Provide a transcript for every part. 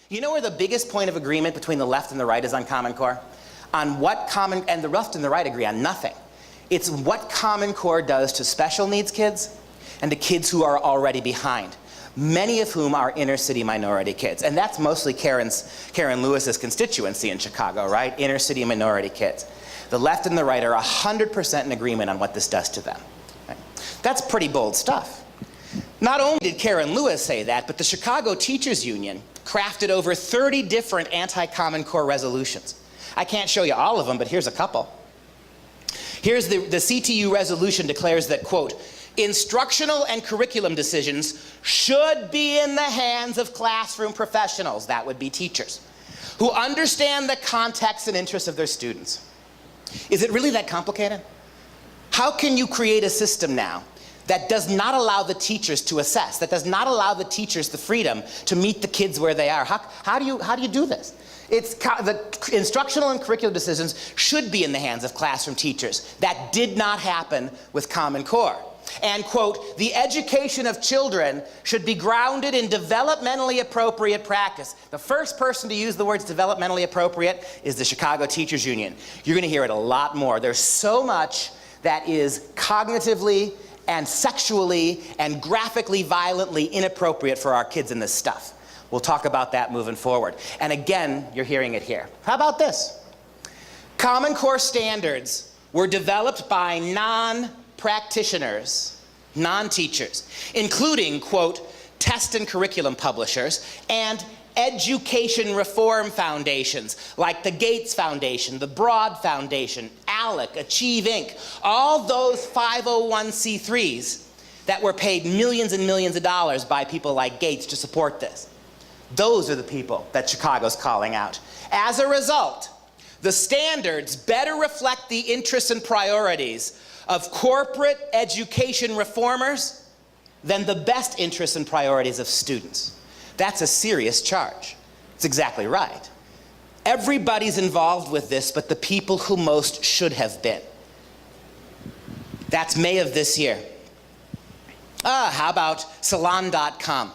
You know where the biggest point of agreement between the left and the right is on Common Core? On what and the left and the right agree on nothing. It's what Common Core does to special needs kids and to kids who are already behind, many of whom are inner city minority kids. And that's mostly Karen Lewis's constituency in Chicago, right? Inner city minority kids. The left and the right are 100% in agreement on what this does to them. Right? That's pretty bold stuff. Not only did Karen Lewis say that, but the Chicago Teachers Union crafted over 30 different anti-Common Core resolutions. I can't show you all of them, but here's a couple. Here's the CTU resolution declares that, quote, instructional and curriculum decisions should be in the hands of classroom professionals, that would be teachers, who understand the context and interests of their students. Is it really that complicated? How can you create a system now that does not allow the teachers to assess, that does not allow the teachers the freedom to meet the kids where they are? How do you do this? The instructional and curricular decisions should be in the hands of classroom teachers. That did not happen with Common Core. And, quote, the education of children should be grounded in developmentally appropriate practice. The first person to use the words developmentally appropriate is the Chicago Teachers Union. You're going to hear it a lot more. There's so much that is cognitively and sexually and graphically violently inappropriate for our kids in this stuff. We'll talk about that moving forward. And again, you're hearing it here. How about this? Common Core standards were developed by non-practitioners, non-teachers, including, quote, test and curriculum publishers and education reform foundations like the Gates Foundation, the Broad Foundation, ALEC, Achieve Inc., all those 501c3s that were paid millions and millions of dollars by people like Gates to support this. Those are the people that Chicago's calling out. As a result, the standards better reflect the interests and priorities of corporate education reformers than the best interests and priorities of students. That's a serious charge. It's exactly right. Everybody's involved with this but the people who most should have been. That's May of this year. How about Salon.com?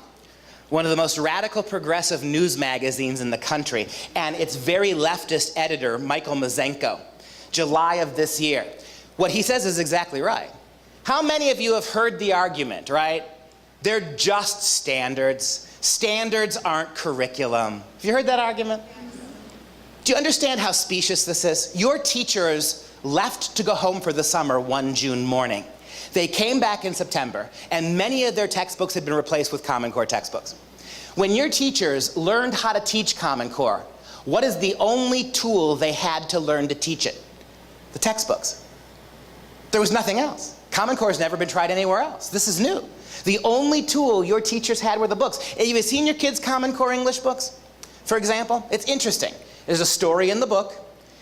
One of the most radical progressive news magazines in the country, and its very leftist editor, Michael Mazenko, July of this year. What he says is exactly right. How many of you have heard the argument, right? They're just standards. Standards aren't curriculum. Have you heard that argument? Do you understand how specious this is? Your teachers left to go home for the summer one June morning. They came back in September, and many of their textbooks had been replaced with Common Core textbooks. When your teachers learned how to teach Common Core, what is the only tool they had to learn to teach it? The textbooks. There was nothing else. Common Core has never been tried anywhere else. This is new. The only tool your teachers had were the books. Have you seen your kids' Common Core English books, for example? It's interesting. There's a story in the book,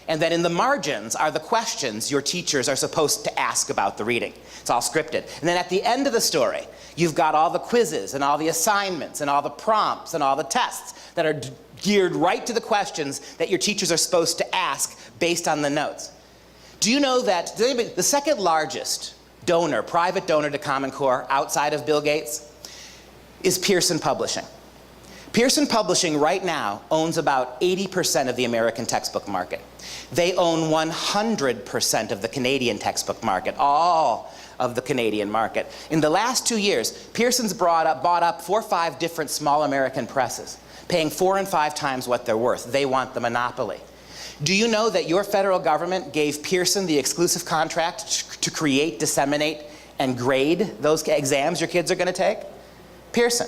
and then in the margins are the questions your teachers are supposed to ask about the reading. It's all scripted. And then at the end of the story, you've got all the quizzes and all the assignments and all the prompts and all the tests that are geared right to the questions that your teachers are supposed to ask based on the notes. Do you know that the second largest donor, private donor to Common Core outside of Bill Gates is Pearson Publishing? Pearson Publishing right now owns about 80% of the American textbook market. They own 100% of the Canadian textbook market, all of the Canadian market. In the last 2 years, Pearson's bought up 4 or 5 different small American presses, paying 4 and 5 times what they're worth. They want the monopoly. Do you know that your federal government gave Pearson the exclusive contract to create, disseminate, and grade those exams your kids are going to take? Pearson.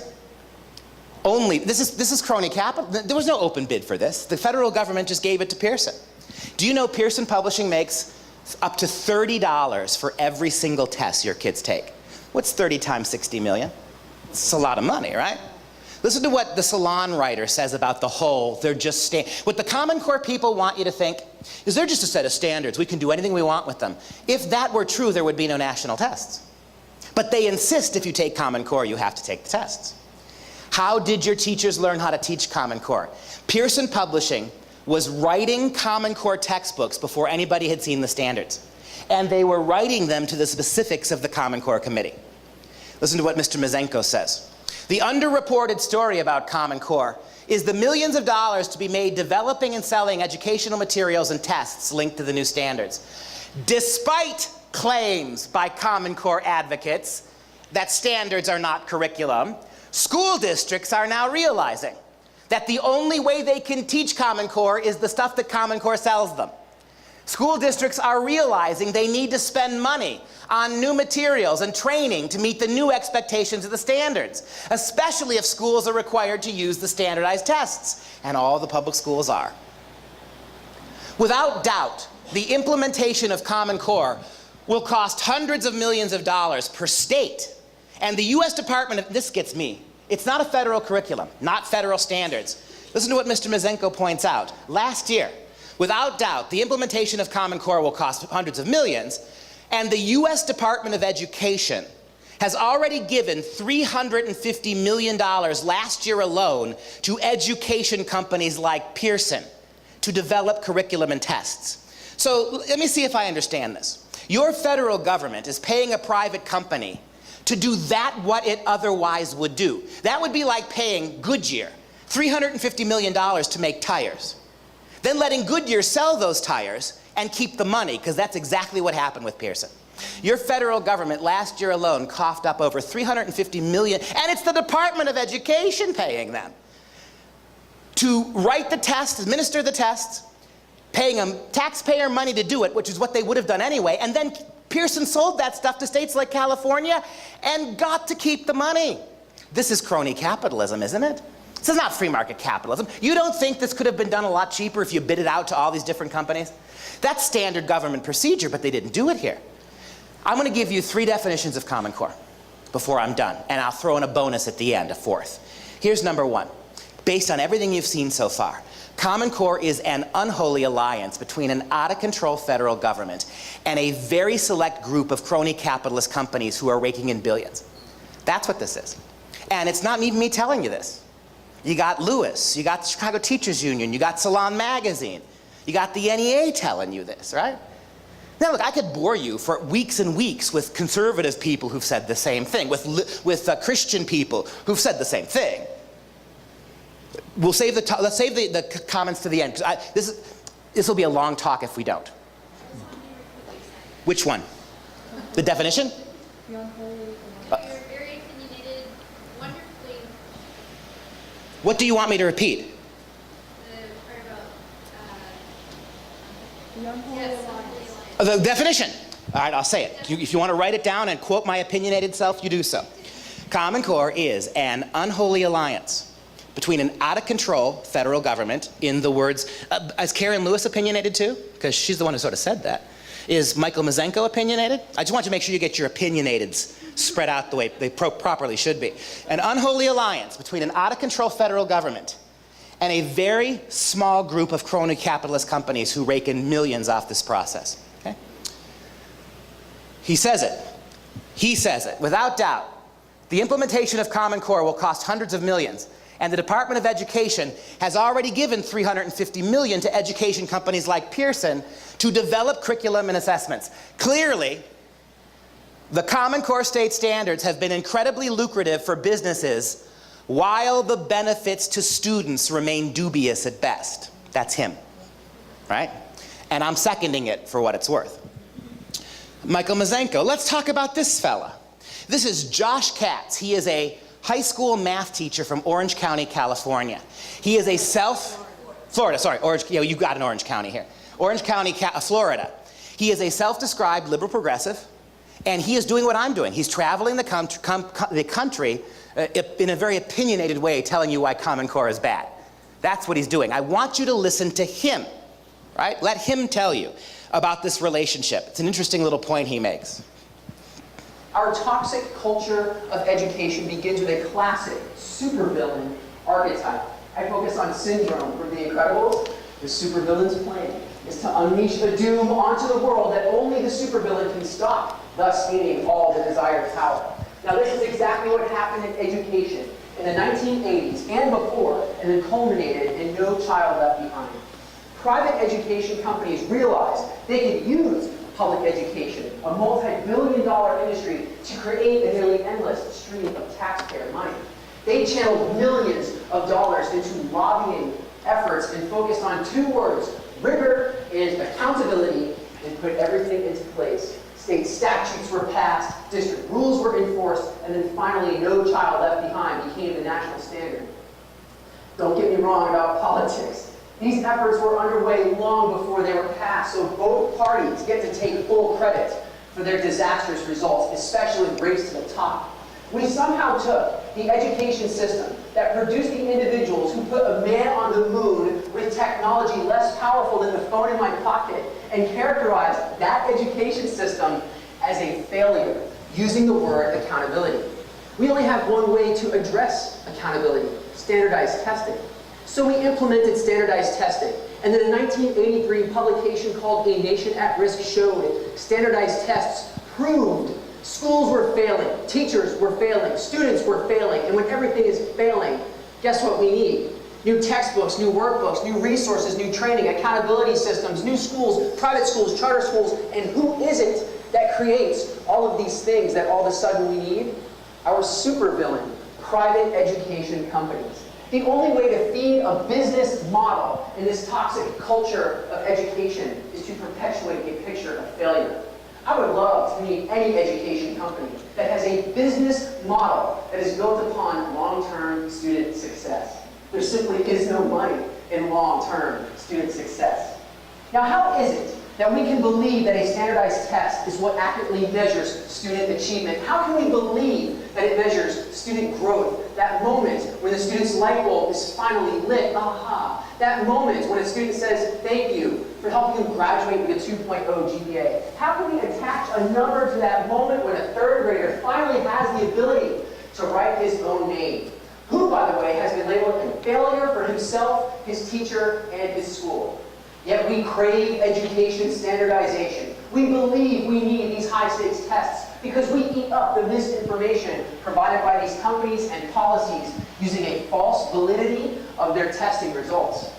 This is crony capital. There was no open bid for this. The federal government just gave it to Pearson. Do you know Pearson Publishing makes up to $30 for every single test your kids take? What's 30 times 60 million? It's a lot of money, right? Listen to what the Salon writer says about the whole. What the Common Core people want you to think is they're just a set of standards. We can do anything we want with them. If that were true, there would be no national tests. But they insist if you take Common Core, you have to take the tests. How did your teachers learn how to teach Common Core? Pearson Publishing was writing Common Core textbooks before anybody had seen the standards. And they were writing them to the specifics of the Common Core Committee. Listen to what Mr. Mazenko says. The underreported story about Common Core is the millions of dollars to be made developing and selling educational materials and tests linked to the new standards. Despite claims by Common Core advocates that standards are not curriculum, school districts are now realizing that the only way they can teach Common Core is the stuff that Common Core sells them. School districts are realizing they need to spend money on new materials and training to meet the new expectations of the standards, especially if schools are required to use the standardized tests, and all the public schools are. Without doubt, the implementation of Common Core will cost hundreds of millions of dollars per state, and the US Department of, this gets me, it's not a federal curriculum, not federal standards. Listen to what Mr. Mazenko points out. Last year, without doubt, the implementation of Common Core will cost hundreds of millions, and the US Department of Education has already given $350 million last year alone to education companies like Pearson to develop curriculum and tests. So let me see if I understand this. Your federal government is paying a private company to do what it otherwise would do. That would be like paying Goodyear $350 million to make tires, then letting Goodyear sell those tires and keep the money, because that's exactly what happened with Pearson. Your federal government last year alone coughed up over $350 million, and it's the Department of Education paying them to write the tests, administer the tests, paying them taxpayer money to do it, which is what they would have done anyway, and then Pearson sold that stuff to states like California and got to keep the money. This is crony capitalism, isn't it? This is not free market capitalism. You don't think this could have been done a lot cheaper if you bid it out to all these different companies? That's standard government procedure, but they didn't do it here. I'm going to give you 3 definitions of Common Core before I'm done, and I'll throw in a bonus at the end, a 4th. Here's number 1. Based on everything you've seen so far, Common Core is an unholy alliance between an out-of-control federal government and a very select group of crony capitalist companies who are raking in billions. That's what this is. And it's not even me telling you this. You got Lewis, you got the Chicago Teachers Union, you got Salon Magazine, you got the NEA telling you this, right? Now look, I could bore you for weeks and weeks with conservative people who've said the same thing, with Christian people who've said the same thing. Let's save the comments to the end, because this will be a long talk if we don't. Which one? The definition? You're very opinionated, wonderfully. What do you want me to repeat? The part about The definition. All right, I'll say it. If you want to write it down and quote my opinionated self, you do so. Common Core is an unholy alliance between an out-of-control federal government, in the words, is Karen Lewis opinionated too? Because she's the one who sort of said that. Is Michael Mazenko opinionated? I just want you to make sure you get your opinionateds spread out the way they properly should be. An unholy alliance between an out-of-control federal government and a very small group of crony capitalist companies who rake in millions off this process. Okay? He says it. He says it. Without doubt, the implementation of Common Core will cost hundreds of millions. And the Department of Education has already given $350 million to education companies like Pearson to develop curriculum and assessments. Clearly, the Common Core state standards have been incredibly lucrative for businesses, while the benefits to students remain dubious at best. That's him, right? And I'm seconding it for what it's worth. Michael Mazenko, let's talk about this fella. This is Josh Katz. He is a high school math teacher from Orange County, California. He is a you got an Orange County here. Orange County, Florida. He is a self-described liberal progressive, and he is doing what I'm doing. He's traveling the country in a very opinionated way, telling you why Common Core is bad. That's what he's doing. I want you to listen to him, right? Let him tell you about this relationship. It's an interesting little point he makes. Our toxic culture of education begins with a classic supervillain archetype. I focus on Syndrome from The Incredibles. The supervillain's plan is to unleash a doom onto the world that only the supervillain can stop, thus gaining all the desired power. Now this is exactly what happened in education in the 1980s and before, and then culminated in No Child Left Behind. Private education companies realized they could use public education, a multi-billion-dollar industry, to create a nearly endless stream of taxpayer money. They channeled millions of dollars into lobbying efforts and focused on two words, rigor and accountability, and put everything into place. State statutes were passed, district rules were enforced, and then finally, No Child Left Behind became the national standard. Don't get me wrong about politics. These efforts were underway long before they were passed, so both parties get to take full credit for their disastrous results, especially Race to the Top. We somehow took the education system that produced the individuals who put a man on the moon with technology less powerful than the phone in my pocket and characterized that education system as a failure, using the word accountability. We only have one way to address accountability: standardized testing. So we implemented standardized testing. And then a 1983 publication called A Nation at Risk showed standardized tests proved schools were failing, teachers were failing, students were failing, and when everything is failing, guess what we need? New textbooks, new workbooks, new resources, new training, accountability systems, new schools, private schools, charter schools, and who is it that creates all of these things that all of a sudden we need? Our supervillain, private education companies. The only way to feed a business model in this toxic culture of education is to perpetuate a picture of failure. I would love to meet any education company that has a business model that is built upon long-term student success. There simply is no money in long-term student success. Now, how is it that we can believe that a standardized test is what accurately measures student achievement? How can we believe that it measures student growth? That moment when the student's light bulb is finally lit, aha. That moment when a student says, thank you for helping them graduate with a 2.0 GPA. How can we attach a number to that moment when a third grader finally has the ability to write his own name? Who, by the way, has been labeled a failure for himself, his teacher, and his school. Yet we crave education standardization. We believe we need these high-stakes tests because we eat up the misinformation provided by these companies and policies using a false validity of their testing results.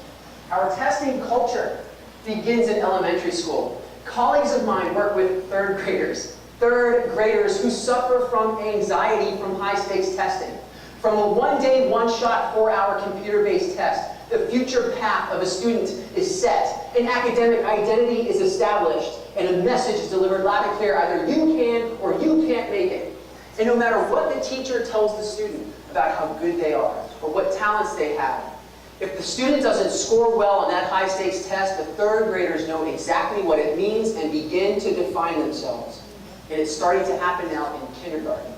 Our testing culture begins in elementary school. Colleagues of mine work with third graders who suffer from anxiety from high-stakes testing. From a one-day, one-shot, 4-hour computer-based test, the future path of a student is set, an academic identity is established, and a message is delivered loud and clear: either you can or you can't make it. And no matter what the teacher tells the student about how good they are or what talents they have, if the student doesn't score well on that high-stakes test, the third graders know exactly what it means and begin to define themselves. And it's starting to happen now in kindergarten.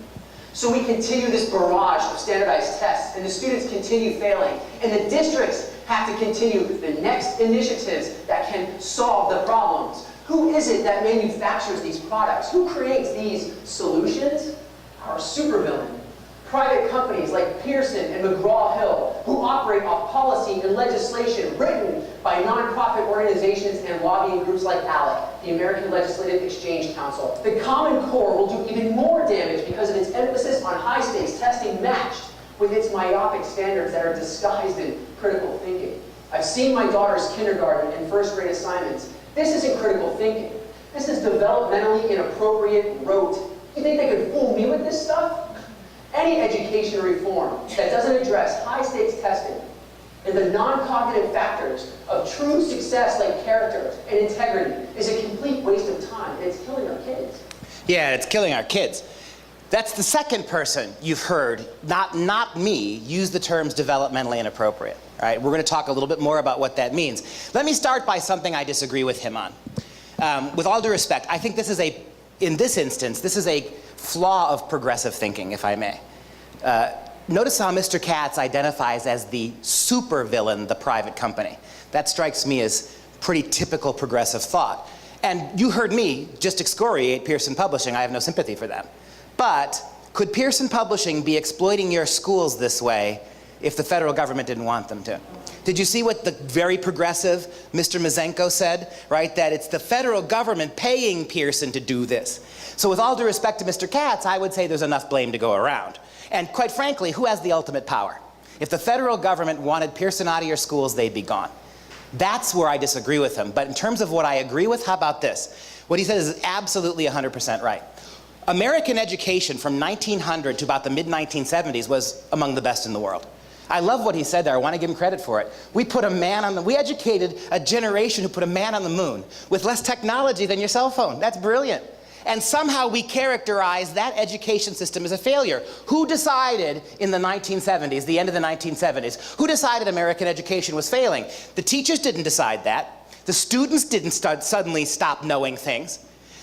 So we continue this barrage of standardized tests, and the students continue failing, and the districts have to continue the next initiatives that can solve the problems. Who is it that manufactures these products? Who creates these solutions? Our supervillain. Private companies like Pearson and McGraw-Hill, who operate off policy and legislation written by nonprofit organizations and lobbying groups like ALEC, the American Legislative Exchange Council. The Common Core will do even more damage because of its emphasis on high-stakes testing matched with its myopic standards that are disguised in critical thinking. I've seen my daughter's kindergarten and first grade assignments. This isn't critical thinking. This is developmentally inappropriate rote. You think they could fool me with this stuff? Any education reform that doesn't address high-stakes testing and the non-cognitive factors of true success like character and integrity is a complete waste of time, and it's killing our kids. Yeah, it's killing our kids. That's the second person you've heard, not me, use the terms developmentally inappropriate. All right, we're going to talk a little bit more about what that means. Let me start by something I disagree with him on. With all due respect, I think in this instance, this is a flaw of progressive thinking, if I may. Notice how Mr. Katz identifies as the supervillain the private company. That strikes me as pretty typical progressive thought. And you heard me just excoriate Pearson Publishing. I have no sympathy for them. But could Pearson Publishing be exploiting your schools this way if the federal government didn't want them to? Did you see what the very progressive Mr. Mazenko said, right? That it's the federal government paying Pearson to do this. So with all due respect to Mr. Katz, I would say there's enough blame to go around. And quite frankly, who has the ultimate power? If the federal government wanted Pearson out of your schools, they'd be gone. That's where I disagree with him. But in terms of what I agree with, how about this? What he says is absolutely 100% right. American education from 1900 to about the mid-1970s was among the best in the world. I love what he said there. I want to give him credit for it. We educated a generation who put a man on the moon with less technology than your cell phone. That's brilliant. And somehow we characterize that education system as a failure. Who decided in the 1970s, the end of the 1970s, who decided American education was failing? The teachers didn't decide that. The students didn't suddenly stop knowing things.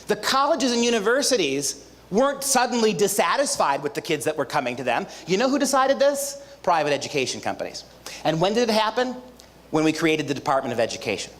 The colleges and universities weren't suddenly dissatisfied with the kids that were coming to them. You know who decided this? Private education companies. And when did it happen? When we created the Department of Education.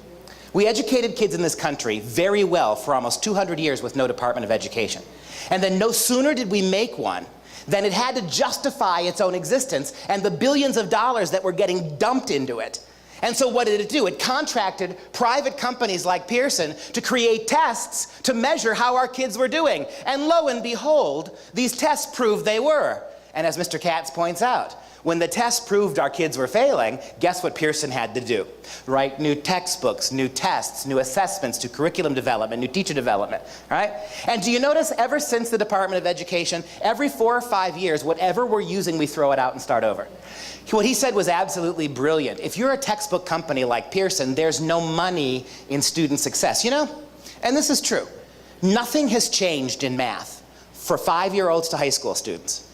We educated kids in this country very well for almost 200 years with no Department of Education. And then no sooner did we make one than it had to justify its own existence and the billions of dollars that were getting dumped into it. And so what did it do? It contracted private companies like Pearson to create tests to measure how our kids were doing. And lo and behold, these tests proved they were. And as Mr. Katz points out, when the tests proved our kids were failing, guess what Pearson had to do? Write new textbooks, new tests, new assessments, new curriculum development, new teacher development, right? And do you notice ever since the Department of Education, every 4 or 5 years, whatever we're using, we throw it out and start over. What he said was absolutely brilliant. If you're a textbook company like Pearson, there's no money in student success. You know, and this is true. Nothing has changed in math for 5-year-olds to high school students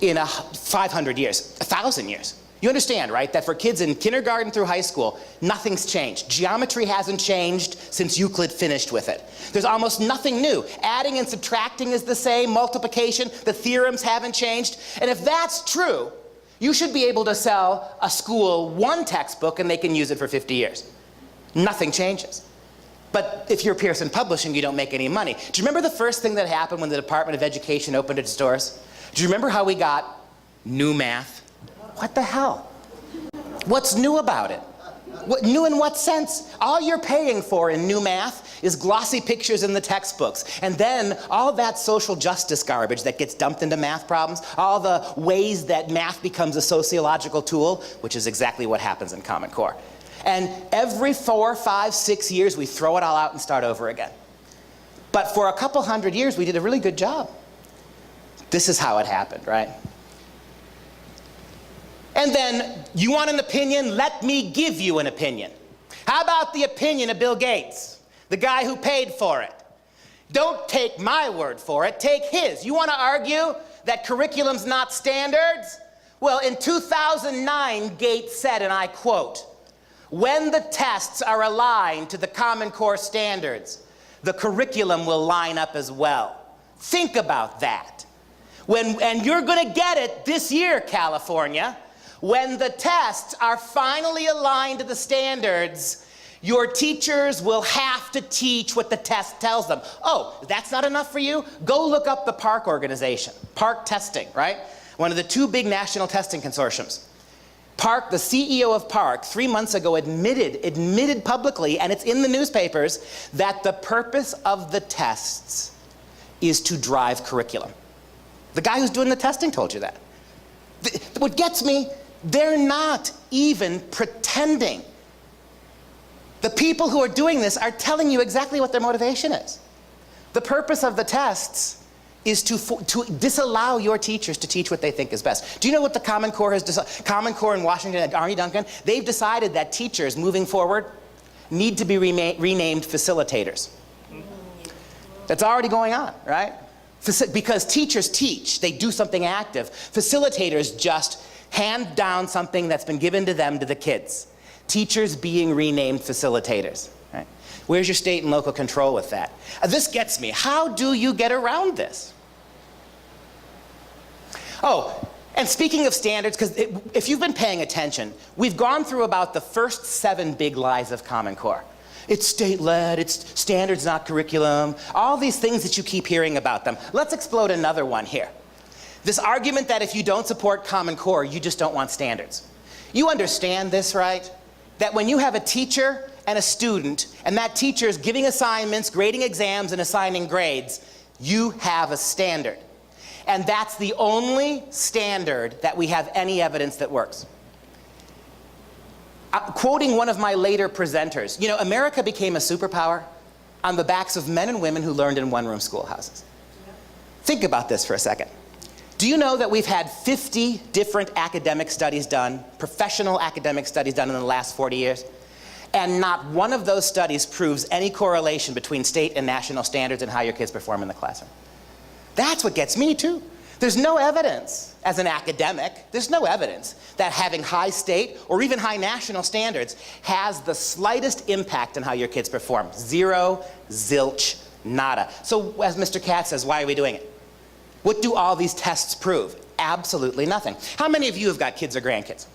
in 500 years, 1,000 years. You understand, right, that for kids in kindergarten through high school, nothing's changed. Geometry hasn't changed since Euclid finished with it. There's almost nothing new. Adding and subtracting is the same, multiplication, the theorems haven't changed. And if that's true, you should be able to sell a school one textbook and they can use it for 50 years. Nothing changes. But if you're Pearson Publishing, you don't make any money. Do you remember the first thing that happened when the Department of Education opened its doors? Do you remember how we got new math? What the hell? What's new about it? What, new in what sense? All you're paying for in new math is glossy pictures in the textbooks. And then all that social justice garbage that gets dumped into math problems, all the ways that math becomes a sociological tool, which is exactly what happens in Common Core. And every 4, 5, 6 years, we throw it all out and start over again. But for a couple hundred years, we did a really good job. This is how it happened, right? And then, you want an opinion? Let me give you an opinion. How about the opinion of Bill Gates, the guy who paid for it? Don't take my word for it, take his. You want to argue that curriculum's not standards? Well, in 2009, Gates said, and I quote, "When the tests are aligned to the Common Core standards, the curriculum will line up as well." Think about that. And you're going to get it this year, California. When the tests are finally aligned to the standards, your teachers will have to teach what the test tells them. Oh, that's not enough for you? Go look up the PARC organization, PARC testing, right? One of the 2 big national testing consortiums. PARC, the CEO of PARC, 3 months ago admitted publicly, and it's in the newspapers, that the purpose of the tests is to drive curriculum. The guy who's doing the testing told you that. What gets me, they're not even pretending. The people who are doing this are telling you exactly what their motivation is. The purpose of the tests is to disallow your teachers to teach what they think is best. Do you know what the Common Core has decided? Common Core in Washington and Arnie Duncan, they've decided that teachers moving forward need to be renamed facilitators. That's already going on, right? Because teachers teach, they do something active. Facilitators just hand down something that's been given to them to the kids. Teachers being renamed facilitators. Right? Where's your state and local control with that? This gets me. How do you get around this? Oh, and speaking of standards, because if you've been paying attention, we've gone through about the first 7 big lies of Common Core. It's state-led, it's standards, not curriculum, all these things that you keep hearing about them. Let's explode another one here. This argument that if you don't support Common Core, you just don't want standards. You understand this, right? That when you have a teacher and a student, and that teacher is giving assignments, grading exams, and assigning grades, you have a standard. And that's the only standard that we have any evidence that works. Quoting one of my later presenters, you know, America became a superpower on the backs of men and women who learned in one-room schoolhouses. Think about this for a second. Do you know that we've had 50 different academic studies done, professional academic studies done in the last 40 years? And not one of those studies proves any correlation between state and national standards and how your kids perform in the classroom. That's what gets me too. There's no evidence, as an academic, there's no evidence that having high state or even high national standards has the slightest impact on how your kids perform. Zero, zilch, nada. So as Mr. Katz says, why are we doing it? What do all these tests prove? Absolutely nothing. How many of you have got kids or grandkids?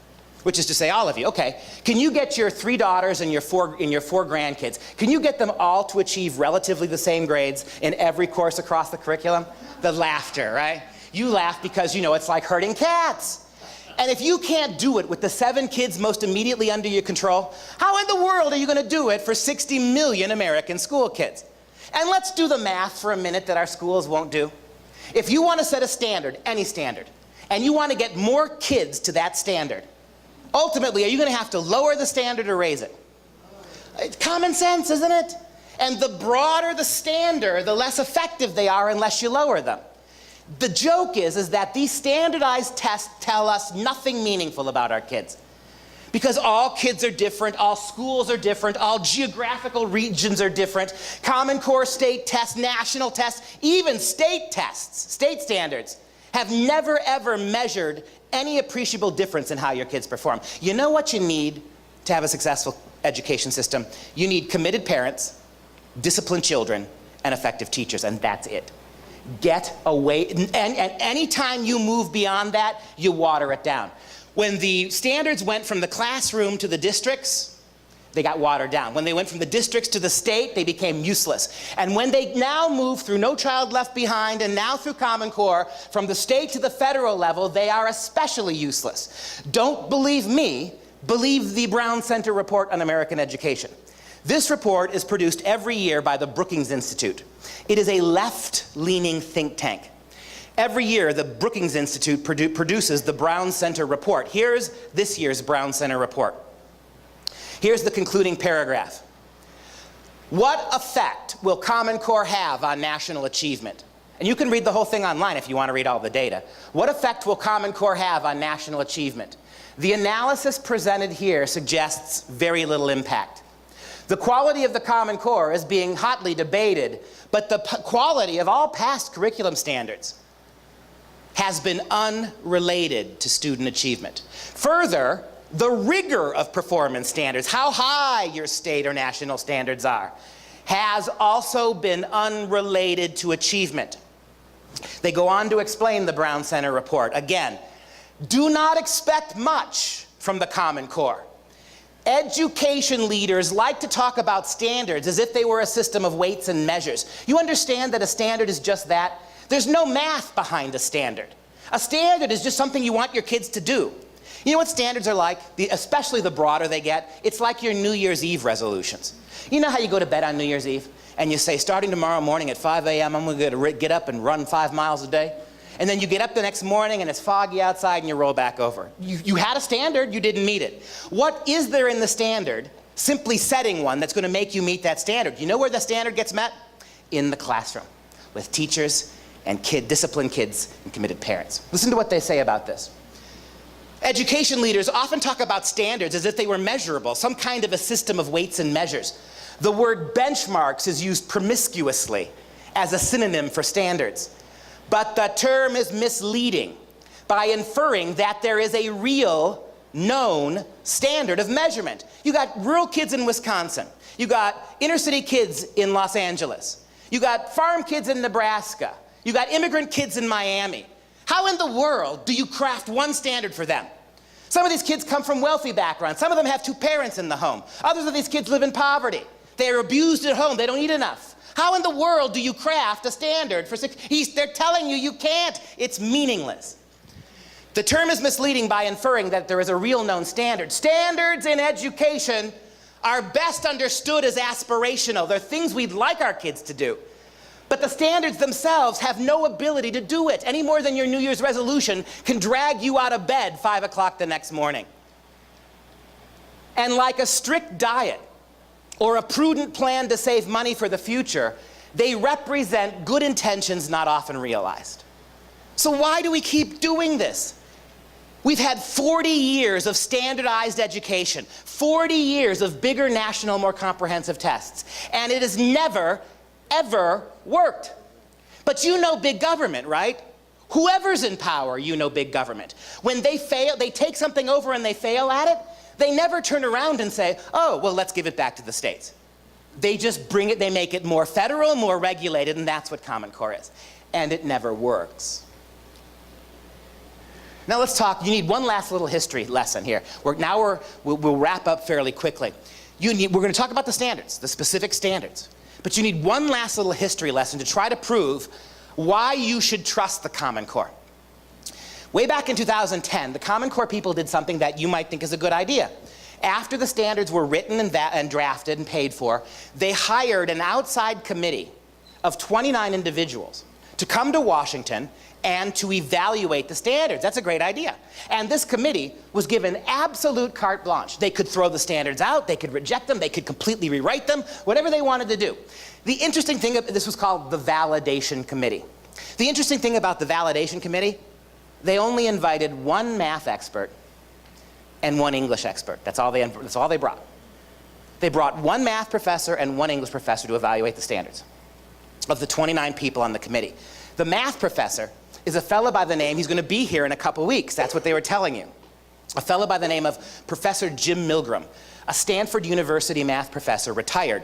Which is to say, all of you. Okay, can you get your 3 daughters and your 4 grandkids, can you get them all to achieve relatively the same grades in every course across the curriculum? The laughter, right? You laugh because you know it's like herding cats. And if you can't do it with the 7 kids most immediately under your control, how in the world are you going to do it for 60 million American school kids? And let's do the math for a minute that our schools won't do. If you want to set a standard, any standard, and you want to get more kids to that standard, ultimately, are you going to have to lower the standard or raise it? It's common sense, isn't it? And the broader the standard, the less effective they are unless you lower them. The joke is that these standardized tests tell us nothing meaningful about our kids. Because all kids are different, all schools are different, all geographical regions are different. Common Core state tests, national tests, even state tests, state standards, have never ever measured any appreciable difference in how your kids perform. You know what you need to have a successful education system? You need committed parents, disciplined children, and effective teachers, and that's it. Get away, and anytime you move beyond that, you water it down. When the standards went from the classroom to the districts, they got watered down. When they went from the districts to the state, they became useless. And when they now move through No Child Left Behind and now through Common Core, from the state to the federal level, they are especially useless. Don't believe me, believe the Brown Center Report on American Education. This report is produced every year by the Brookings Institute. It is a left-leaning think tank. Every year, the Brookings Institute produces the Brown Center Report. Here's this year's Brown Center Report. Here's the concluding paragraph. What effect will Common Core have on national achievement? And you can read the whole thing online if you want to read all the data. What effect will Common Core have on national achievement? The analysis presented here suggests very little impact. The quality of the Common Core is being hotly debated, but the quality of all past curriculum standards has been unrelated to student achievement. Further, the rigor of performance standards, how high your state or national standards are, has also been unrelated to achievement. They go on to explain the Brown Center Report. Again, do not expect much from the Common Core. Education leaders like to talk about standards as if they were a system of weights and measures. You understand that a standard is just that? There's no math behind a standard. A standard is just something you want your kids to do. You know what standards are like? Especially the broader they get, it's like your New Year's Eve resolutions. You know how you go to bed on New Year's Eve and you say, starting tomorrow morning at 5 a.m., I'm going to get up and run 5 miles a day? And then you get up the next morning and it's foggy outside and you roll back over. You had a standard, you didn't meet it. What is there in the standard, simply setting one that's going to make you meet that standard? You know where the standard gets met? In the classroom, with teachers and disciplined kids and committed parents. Listen to what they say about this. Education leaders often talk about standards as if they were measurable, some kind of a system of weights and measures. The word benchmarks is used promiscuously as a synonym for standards. But the term is misleading by inferring that there is a real, known standard of measurement. You got rural kids in Wisconsin. You got inner city kids in Los Angeles. You got farm kids in Nebraska. You got immigrant kids in Miami. How in the world do you craft one standard for them? Some of these kids come from wealthy backgrounds. Some of them have 2 parents in the home. Others of these kids live in poverty. They are abused at home. They don't eat enough. How in the world do you craft a standard for they're telling you you can't. It's meaningless. The term is misleading by inferring that there is a real known standard. Standards in education are best understood as aspirational. They're things we'd like our kids to do. But the standards themselves have no ability to do it, any more than your New Year's resolution can drag you out of bed 5 o'clock the next morning. And like a strict diet or a prudent plan to save money for the future, They represent good intentions not often realized. So why do we keep doing this? We've had 40 years of standardized education, 40 years of bigger national, more comprehensive tests, and it has never, ever worked. But you know big government, right? Whoever's in power, you know big government. When they fail, they take something over and they fail at it, they never turn around and say, oh, well, let's give it back to the states. They just bring it, they make it more federal, more regulated, and that's what Common Core is. And it never works. Now let's talk, you need one last little history lesson here. We'll wrap up fairly quickly. We're going to talk about the standards, the specific standards. But you need one last little history lesson to try to prove why you should trust the Common Core. Way back in 2010, the Common Core people did something that you might think is a good idea. After the standards were written and drafted and paid for, they hired an outside committee of 29 individuals to come to Washington and to evaluate the standards. That's a great idea. And this committee was given absolute carte blanche. They could throw the standards out, they could reject them, they could completely rewrite them, whatever they wanted to do. The interesting thing, this was called the Validation Committee. The interesting thing about the Validation Committee, they only invited one math expert and one English expert. That's all they brought. They brought one math professor and one English professor to evaluate the standards of the 29 people on the committee. The math professor is a fellow by the name, he's going to be here in a couple weeks, that's what they were telling you. A fellow by the name of Professor Jim Milgram, a Stanford University math professor, retired.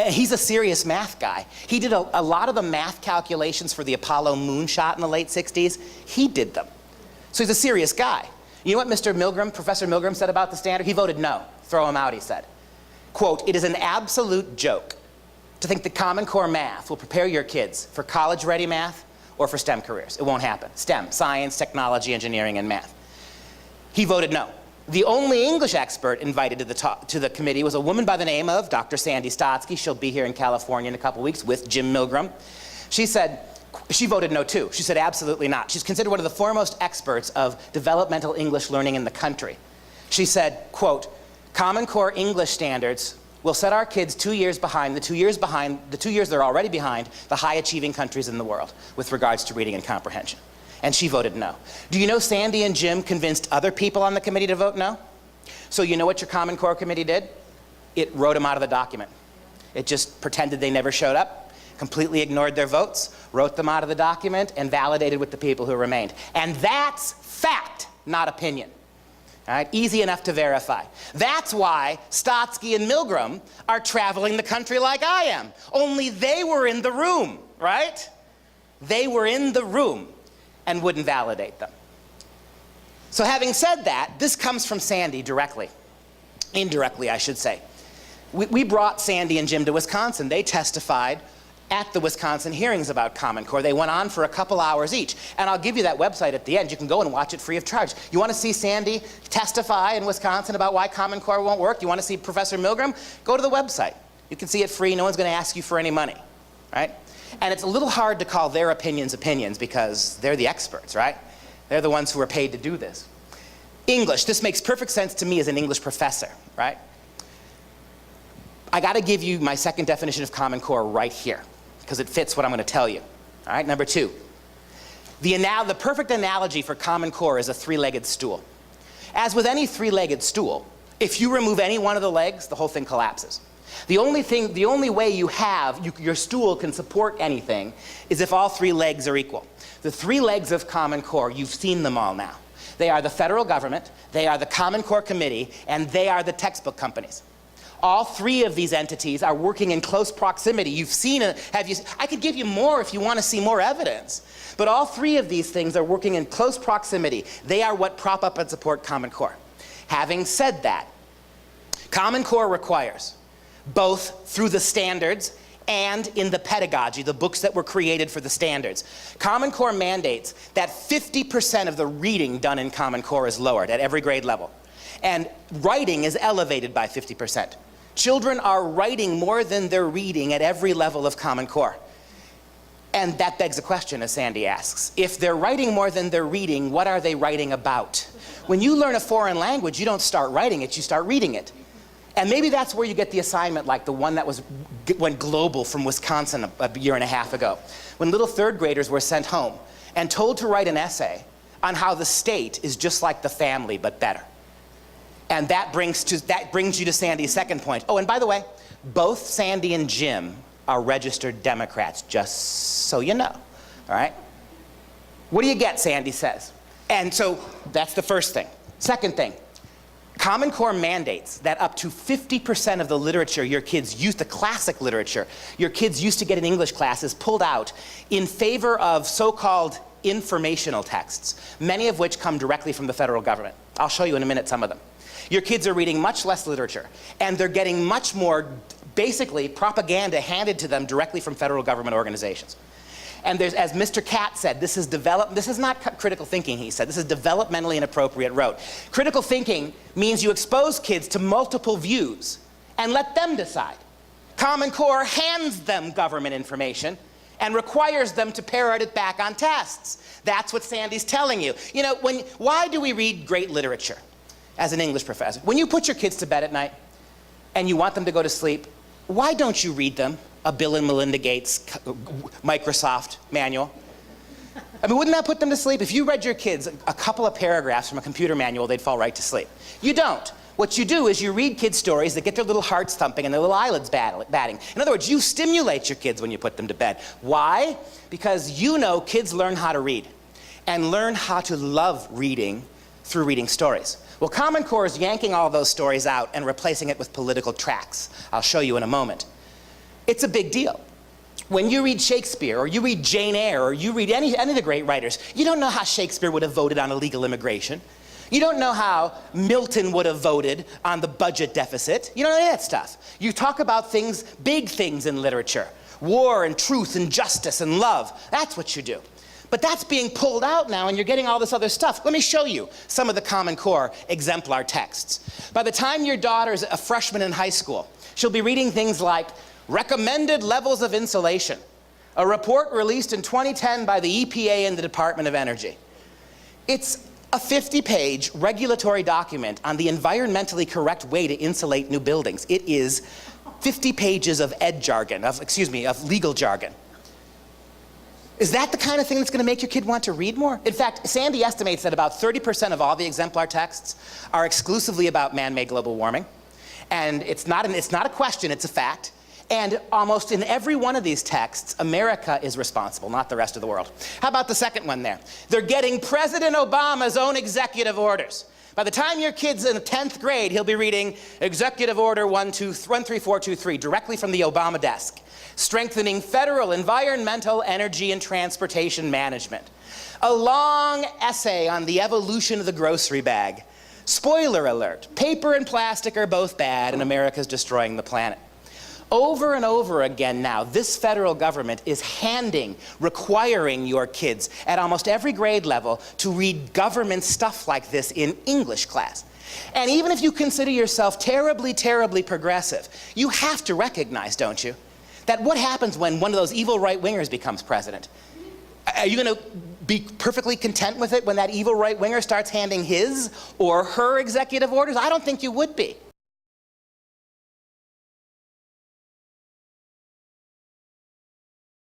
He's a serious math guy. He did a lot of the math calculations for the Apollo moonshot in the late 60s. He did them. So he's a serious guy. You know what Mr. Milgram, Professor Milgram said about the standard? He voted no. Throw him out, he said. Quote, "It is an absolute joke to think that Common Core math will prepare your kids for college-ready math or for STEM careers. It won't happen. STEM, science, technology, engineering, and math." He voted no. The only English expert invited to the committee was a woman by the name of Dr. Sandy Stotsky. She'll be here in California in a couple weeks with Jim Milgram. She voted no too. She said absolutely not. She's considered one of the foremost experts of developmental English learning in the country. She said, quote, "Common Core English standards will set our kids 2 years behind, the 2 years they're already behind, the high-achieving countries in the world with regards to reading and comprehension." And she voted no. Do you know Sandy and Jim convinced other people on the committee to vote no? So you know what your Common Core committee did? It wrote them out of the document. It just pretended they never showed up, completely ignored their votes, wrote them out of the document, and validated with the people who remained. And that's fact, not opinion. All right? Easy enough to verify. That's why Stotsky and Milgram are traveling the country like I am. Only they were in the room, right? They were in the room and wouldn't validate them. So having said that, this comes from Sandy directly. Indirectly, I should say. We brought Sandy and Jim to Wisconsin. They testified at the Wisconsin hearings about Common Core. They went on for a couple hours each. And I'll give you that website at the end. You can go and watch it free of charge. You want to see Sandy testify in Wisconsin about why Common Core won't work? You want to see Professor Milgram? Go to the website. You can see it free. No one's going to ask you for any money, right? And it's a little hard to call their opinions opinions because they're the experts, right? They're the ones who are paid to do this. English. This makes perfect sense to me as an English professor, right? I got to give you my second definition of Common Core right here because it fits what I'm going to tell you. All right, number two. The perfect analogy for Common Core is a three-legged stool. As with any three-legged stool, if you remove any one of the legs, the whole thing collapses. The only way your stool can support anything is if all three legs are equal. The three legs of Common Core, you've seen them all now. They are the federal government, they are the Common Core Committee, and they are the textbook companies. All three of these entities are working in close proximity. You've seen it. I could give you more if you want to see more evidence. But all three of these things are working in close proximity. They are what prop up and support Common Core. Having said that, Common Core requires, both through the standards and in the pedagogy, the books that were created for the standards. Common Core mandates that 50% of the reading done in Common Core is lowered at every grade level. And writing is elevated by 50%. Children are writing more than they're reading at every level of Common Core. And that begs a question, as Sandy asks. If they're writing more than they're reading, what are they writing about? When you learn a foreign language, you don't start writing it, you start reading it. And maybe that's where you get the assignment like the one that went global from Wisconsin a year and a half ago, when little third graders were sent home and told to write an essay on how the state is just like the family, but better. And that brings you to Sandy's second point. Oh, and by the way, both Sandy and Jim are registered Democrats, just so you know, all right? What do you get, Sandy says. And so that's the first thing. Second thing, Common Core mandates that up to 50% of the literature your kids use, the classic literature your kids used to get in English classes, pulled out in favor of so-called informational texts, many of which come directly from the federal government. I'll show you in a minute some of them. Your kids are reading much less literature, and they're getting much more, basically, propaganda handed to them directly from federal government organizations. And there's, as Mr. Katz said, this is not critical thinking, he said. This is developmentally inappropriate rote. Critical thinking means you expose kids to multiple views and let them decide. Common Core hands them government information and requires them to parrot it back on tests. That's what Sandy's telling you. You know, why do we read great literature as an English professor? When you put your kids to bed at night and you want them to go to sleep, why don't you read them a Bill and Melinda Gates Microsoft manual? I mean, wouldn't that put them to sleep? If you read your kids a couple of paragraphs from a computer manual, they'd fall right to sleep. You don't. What you do is you read kids stories that get their little hearts thumping and their little eyelids batting. In other words, you stimulate your kids when you put them to bed. Why? Because you know kids learn how to read and learn how to love reading through reading stories. Well, Common Core is yanking all those stories out and replacing it with political tracts. I'll show you in a moment. It's a big deal. When you read Shakespeare, or you read Jane Eyre, or you read any of the great writers, you don't know how Shakespeare would have voted on illegal immigration. You don't know how Milton would have voted on the budget deficit. You don't know any of that stuff. You talk about things, big things in literature. War and truth and justice and love. That's what you do. But that's being pulled out now, and you're getting all this other stuff. Let me show you some of the Common Core exemplar texts. By the time your daughter's a freshman in high school, she'll be reading things like Recommended Levels of Insulation, a report released in 2010 by the EPA and the Department of Energy. It's a 50-page regulatory document on the environmentally correct way to insulate new buildings. It is 50 pages of of legal jargon. Is that the kind of thing that's going to make your kid want to read more? In fact, Sandy estimates that about 30% of all the exemplar texts are exclusively about man-made global warming. And it's not a question, it's a fact. And almost in every one of these texts, America is responsible, not the rest of the world. How about the second one there? They're getting President Obama's own executive orders. By the time your kid's in the 10th grade, he'll be reading Executive Order 13423 directly from the Obama desk, strengthening federal environmental, energy, and transportation management. A long essay on the evolution of the grocery bag. Spoiler alert, paper and plastic are both bad, and America's destroying the planet. Over and over again now, this federal government is requiring your kids at almost every grade level to read government stuff like this in English class. And even if you consider yourself terribly, terribly progressive, you have to recognize, don't you, that what happens when one of those evil right-wingers becomes president? Are you going to be perfectly content with it when that evil right-winger starts handing his or her executive orders? I don't think you would be.